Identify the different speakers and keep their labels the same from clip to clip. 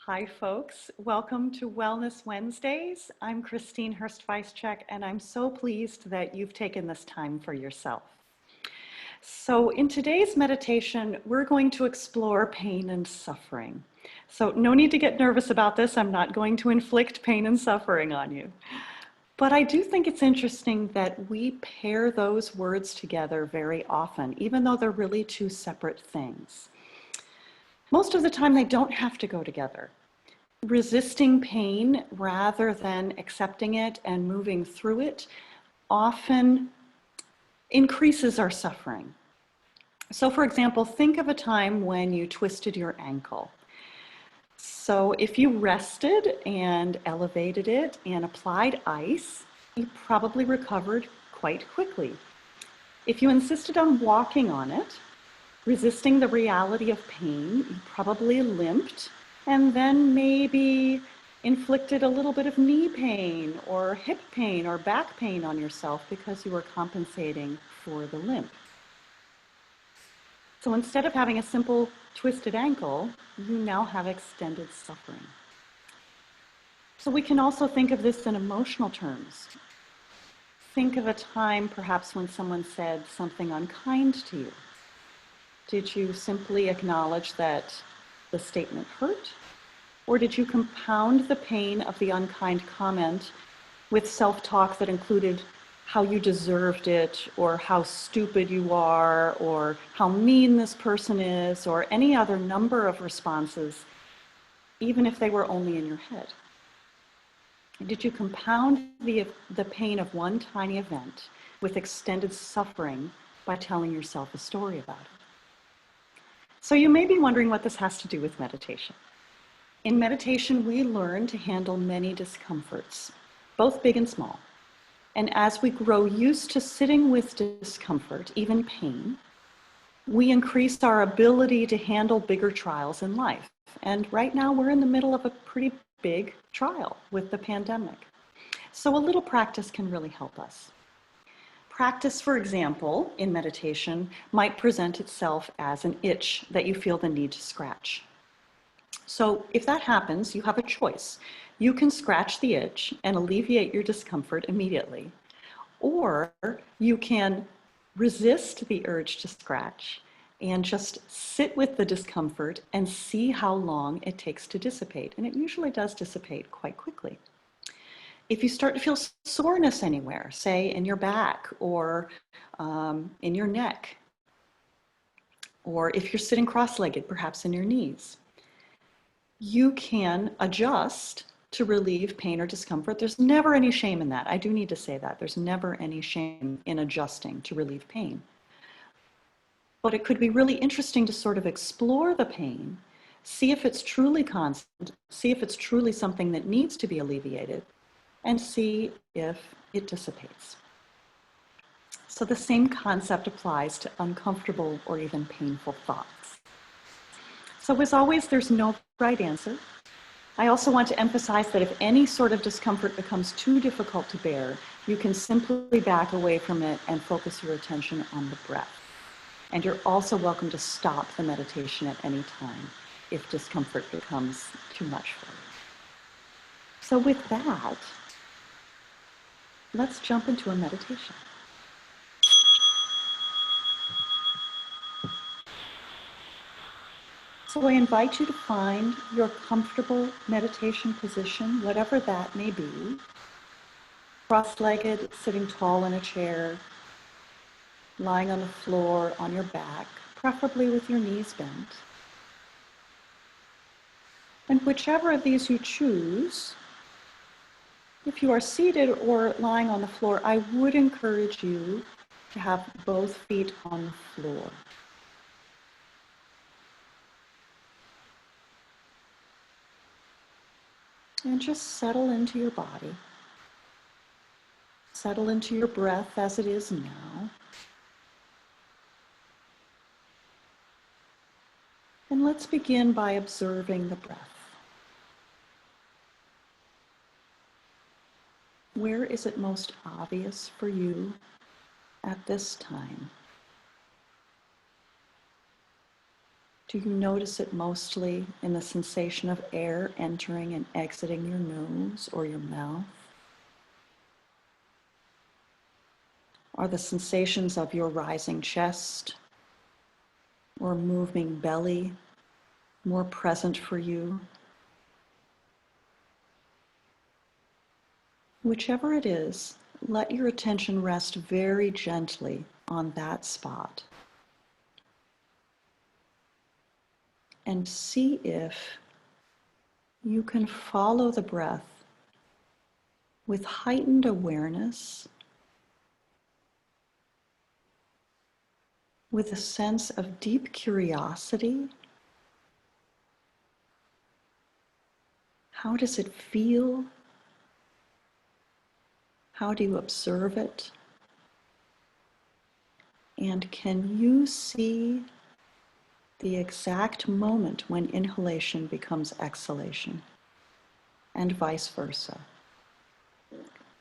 Speaker 1: Hi, folks. Welcome to Wellness Wednesdays. I'm Kristine Hurst-Wajszczuk, and I'm so pleased that you've taken this time for yourself. So in today's meditation, we're going to explore pain and suffering. So no need to get nervous about this. I'm not going to inflict pain and suffering on you. But I do think it's interesting that we pair those words together very often, even though they're really two separate things. Most of the time, they don't have to go together. Resisting pain rather than accepting it and moving through it often increases our suffering. So, for example, think of a time when you twisted your ankle. So if you rested and elevated it and applied ice, you probably recovered quite quickly. If you insisted on walking on it, resisting the reality of pain, you probably limped and then maybe inflicted a little bit of knee pain or hip pain or back pain on yourself because you were compensating for the limp. So instead of having a simple twisted ankle, you now have extended suffering. So we can also think of this in emotional terms. Think of a time perhaps when someone said something unkind to you. Did you simply acknowledge that the statement hurt? Or did you compound the pain of the unkind comment with self-talk that included how you deserved it, or how stupid you are, or how mean this person is, or any other number of responses, even if they were only in your head? Did you compound the pain of one tiny event with extended suffering by telling yourself a story about it? So you may be wondering what this has to do with meditation. In meditation, we learn to handle many discomforts, both big and small. And as we grow used to sitting with discomfort, even pain, we increase our ability to handle bigger trials in life. And right now we're in the middle of a pretty big trial with the pandemic. So a little practice can really help us. Practice, for example, in meditation, might present itself as an itch that you feel the need to scratch. So if that happens, you have a choice. You can scratch the itch and alleviate your discomfort immediately, or you can resist the urge to scratch and just sit with the discomfort and see how long it takes to dissipate. And it usually does dissipate quite quickly. If you start to feel soreness anywhere, say in your back or in your neck, or if you're sitting cross-legged, perhaps in your knees, you can adjust to relieve pain or discomfort. There's never any shame in that. I do need to say that. There's never any shame in adjusting to relieve pain. But it could be really interesting to sort of explore the pain, see if it's truly constant, see if it's truly something that needs to be alleviated, and see if it dissipates. So the same concept applies to uncomfortable or even painful thoughts. So as always, there's no right answer. I also want to emphasize that if any sort of discomfort becomes too difficult to bear, you can simply back away from it and focus your attention on the breath. And you're also welcome to stop the meditation at any time if discomfort becomes too much for you. So with that, let's jump into a meditation. So I invite you to find your comfortable meditation position, whatever that may be. Cross-legged, sitting tall in a chair, lying on the floor, on your back, preferably with your knees bent. And whichever of these you choose, if you are seated or lying on the floor, I would encourage you to have both feet on the floor. And just settle into your body. Settle into your breath as it is now. And let's begin by observing the breath. Where is it most obvious for you at this time? Do you notice it mostly in the sensation of air entering and exiting your nose or your mouth? Are the sensations of your rising chest or moving belly more present for you? Whichever it is, let your attention rest very gently on that spot. And see if you can follow the breath with heightened awareness, with a sense of deep curiosity. How does it feel? How do you observe it? And can you see the exact moment when inhalation becomes exhalation, and vice versa?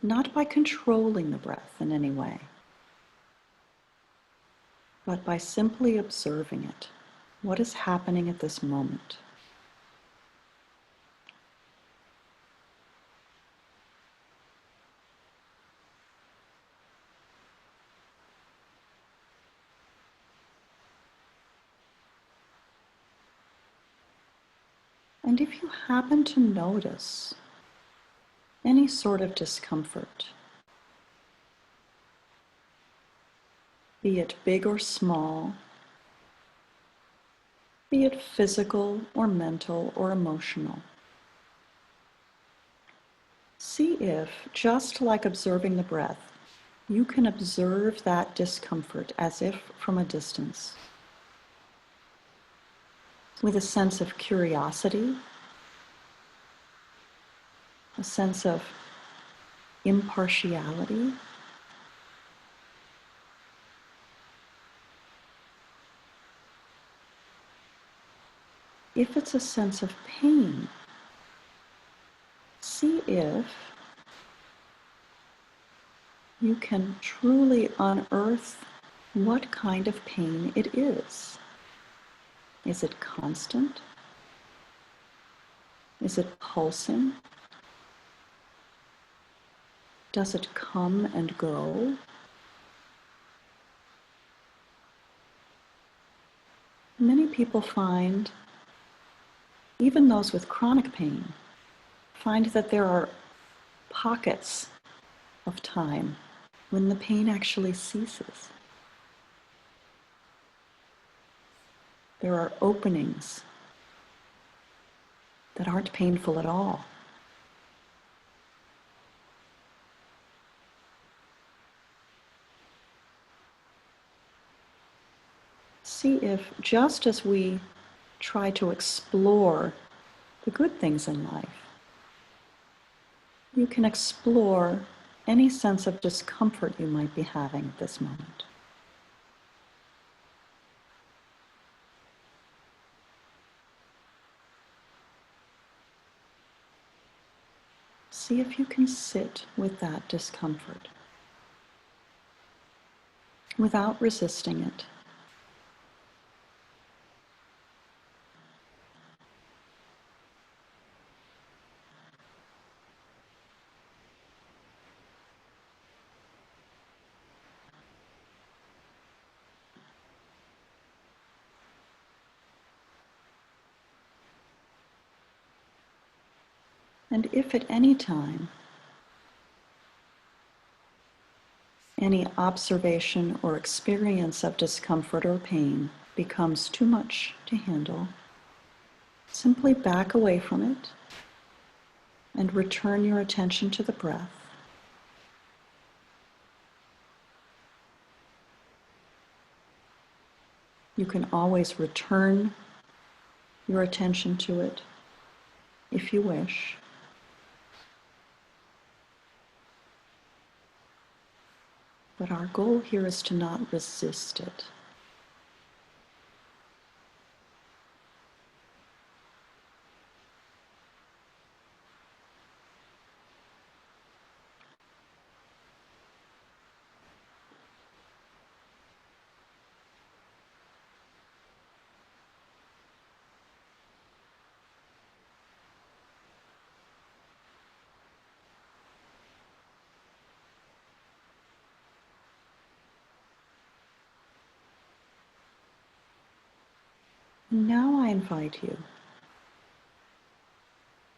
Speaker 1: Not by controlling the breath in any way, but by simply observing it. What is happening at this moment? And if you happen to notice any sort of discomfort, be it big or small, be it physical or mental or emotional, see if, just like observing the breath, you can observe that discomfort as if from a distance, with a sense of curiosity, a sense of impartiality. If it's a sense of pain, see if you can truly unearth what kind of pain it is. Is it constant? Is it pulsing? Does it come and go? Many people find, even those with chronic pain, find that there are pockets of time when the pain actually ceases. There are openings that aren't painful at all. See if, just as we try to explore the good things in life, you can explore any sense of discomfort you might be having at this moment. See if you can sit with that discomfort without resisting it. And if at any time any observation or experience of discomfort or pain becomes too much to handle, simply back away from it and return your attention to the breath. You can always return your attention to it if you wish. But our goal here is to not resist it. Now I invite you,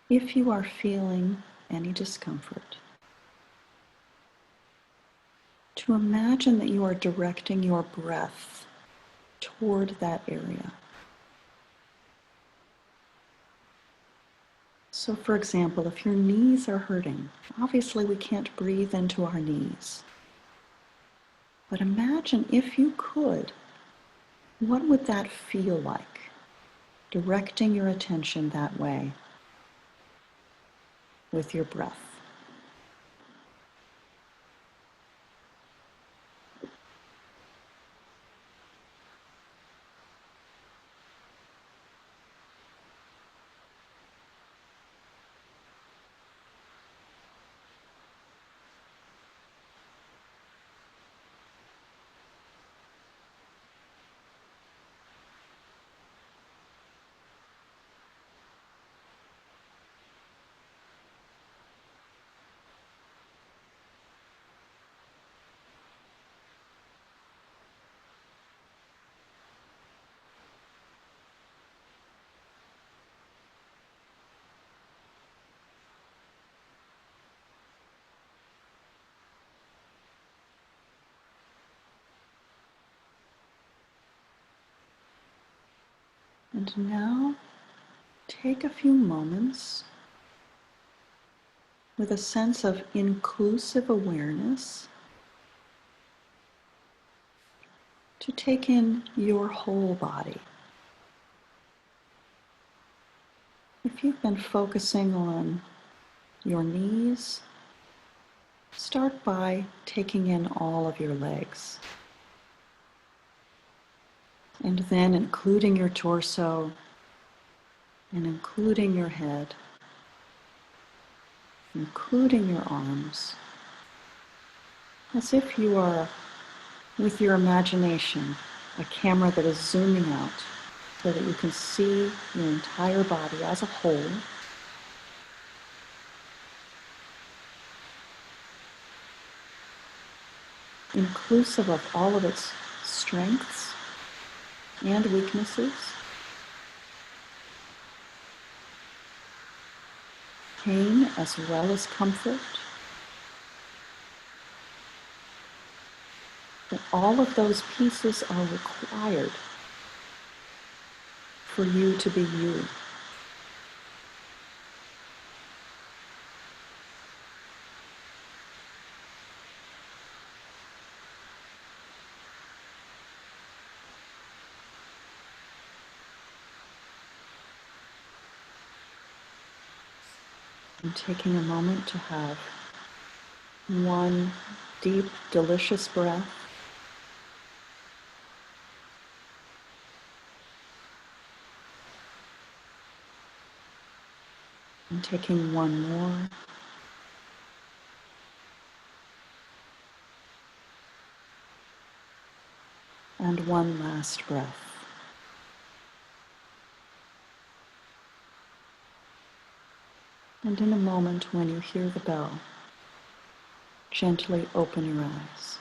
Speaker 1: if you are feeling any discomfort, to imagine that you are directing your breath toward that area. So for example, if your knees are hurting, obviously we can't breathe into our knees. But imagine if you could, what would that feel like, directing your attention that way with your breath? And now take a few moments with a sense of inclusive awareness to take in your whole body. If you've been focusing on your knees, start by taking in all of your legs. And then including your torso and including your head, including your arms, as if you are, with your imagination, a camera that is zooming out so that you can see your entire body as a whole. Inclusive of all of its strengths and weaknesses, pain as well as comfort. That all of those pieces are required for you to be you. And taking a moment to have one deep, delicious breath. And taking one more. And one last breath. And in a moment when you hear the bell, gently open your eyes.